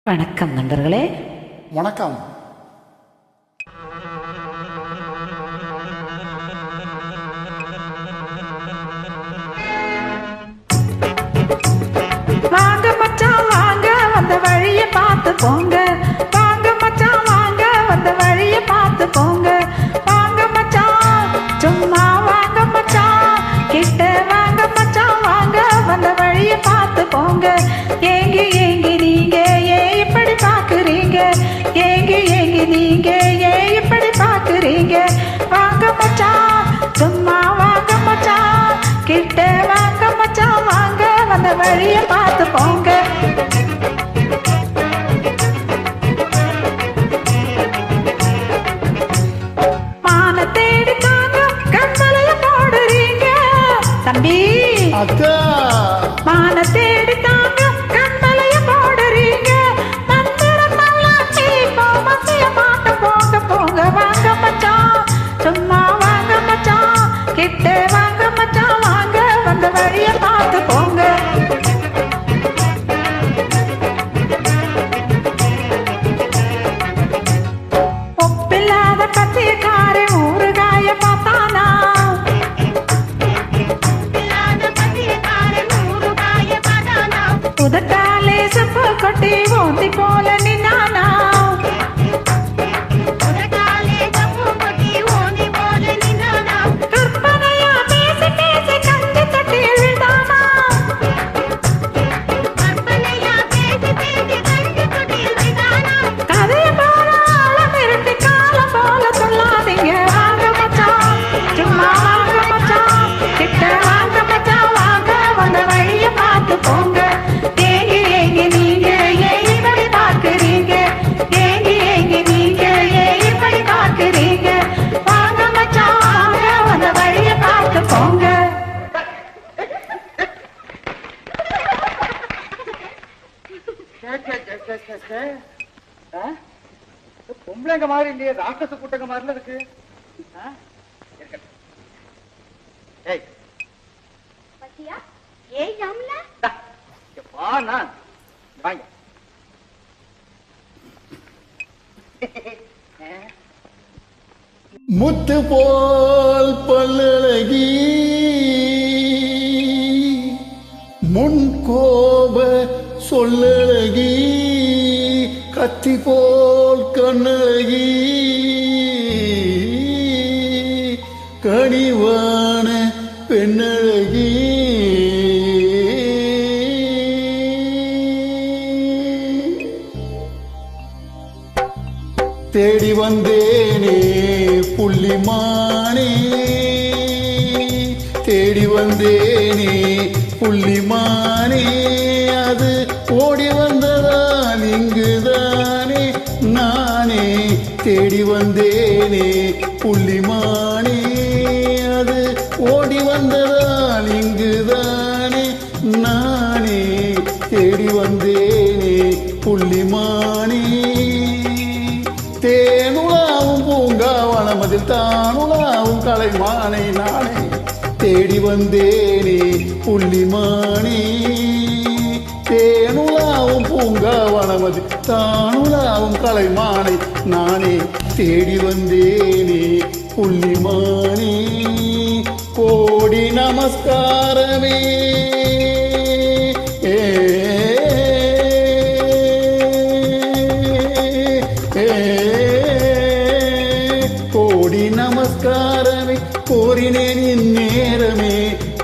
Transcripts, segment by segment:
வணக்கம் நண்பர்களே. வணக்கம். வாங்க மச்சான் வாங்க, வந்த வழிய பார்த்து போங்க. வாங்க மச்சான் வாங்க, வந்த வழிய பார்த்து போங்க. வாங்க மச்சான் சும்மா வாங்க மச்சான், கிட்ட வாங்க மச்சான் வாங்க, வந்த வழிய பார்த்து போங்க. ஏங்கி ஏங்கி நீங்க ஏன் இப்படி பாக்குறீங்க? ஏங்கி ஏங்கி நீங்க ஏன் இப்படி பாக்குறீங்க? வாங்க மச்சான் சும்மா வாங்க மச்சான், கிட்ட வாங்க மச்சான் வாங்க, வந்த வழிய பார்த்து போங்க. மான தேடி தாங்க கண்மலைய போடுறீங்க தம்பி. மான தேடி தாங்க கண்மலைய போடுறீங்க. மந்திரமெல்லாம் இப்போ மத்திய மாட்ட போங்க போங்க. வாங்க மச்சான் சும்மா வாங்க மச்சான், கிட்ட வாங்க மச்சான் வாங்க, வந்த வழிய பார்த்து போங்க. ஒப்பில்லாத பத்தியக்காரி ஊறுகாய பார்த்தானா, உதட்டாலே சுப்பு கொட்டி ஓந்தி போல நின்னானா, கற்பனையா பேசி பேசி கஞ்சி தொட்டி விழுந்தானா, கதைய போல ஆழம் இருட்டி காலம் போல சொல்லாதீங்க. வாங்க மச்சான் சும்மா வாங்க மச்சான், கிட்ட வாங்க மச்சான் வாங்க, வந்த வழிய பார்த்து போங்க. ஏங்கி ஏங்கி நீங்க ஏன் இப்படி பார்க்குறீங்க? ஏங்கி ஏங்கி நீங்க ஏன் இப்படி பார்க்குறீங்க? வாங்க மச்சான் வாங்க, வந்த வழிய பார்த்து போங்க. பொம்பளைங்க மாதிரி இல்லையே, ராட்சச கூட்டங்க மாதிரில இருக்கு. ஏய் பத்தியா ஏய் ஜாம்ல வா, நான் வாங்க. முத்து போல் பல்லழகி, முன் கோப சொல்லழகி, கத்தி போல் கண்ணழகி, கனிவான பெண்ணழகி, தேடி வந்தேனே புள்ளிமானே, தேடி வந்தேனே புள்ளிமானே, அது ஓடி வந்ததான் இங்குதானே நானே. தேடி வந்தேனே புள்ளிமானே, அது ஓடி வந்ததான் இங்குதானே நானே. தேடி வந்தேனே புள்ளிமானே, தேனுலாவும் பூங்காவனம் அதில் தானுலாவும் கலைமானை நானே. தேடி வந்தேனே புள்ளிமானே, தேனுலாவும் பூங்காவனம் அதில் தானுலாவும் கலைமானை நானே. தேடி வந்தேனே புள்ளிமானே, கோடி நமஸ்காரமே. கோடி நமஸ்காரமே கோரினேன் இந்நேரமே,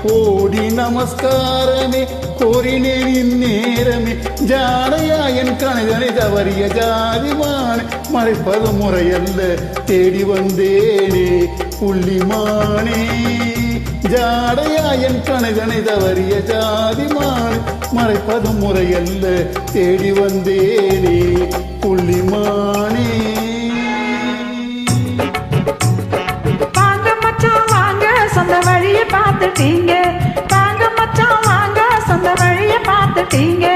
கோடி நமஸ்காரமே கோரினேன் இந்நேரமே. ஜாடையா என் கணைதனை தவறிய ஜாதிமான மறைப்பது முறையல்ல. தேடி வந்தேனே புள்ளிமானே, ஜாடையா என் கணைதனை தவறிய ஜாதிமான மறைப்பது முறையல்ல. தேடி வந்தேனே புள்ளிமானே. வாங்க மச்சான் வாங்க, சொந்த வழிய பார்த்துட்டீங்க. வாங்க மச்சான் வாங்க, சொந்த வழிய பார்த்துட்டீங்க.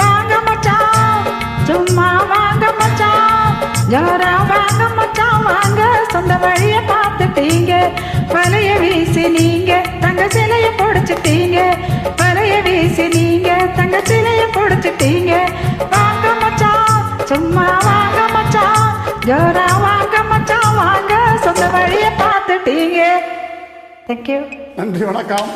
வாங்க மச்சான் சும்மா வாங்க மச்சான், ஜோரா வாங்க மச்சான் வாங்க, சொந்த வழிய பார்த்துட்டீங்க. வலைய வீசி நீங்க தங்க சிலைய பொடிச்சிட்டீங்க. வலைய வீசி நீங்க தங்க சிலைய பொடிச்சிட்டீங்க. வாங்க மச்சான் ஜோரா வாங்க மச்சான் வாங்க சொந்த வழிய பார்த்துட்டீங்க. தேங்க்யூ. நன்றி, வணக்கம்.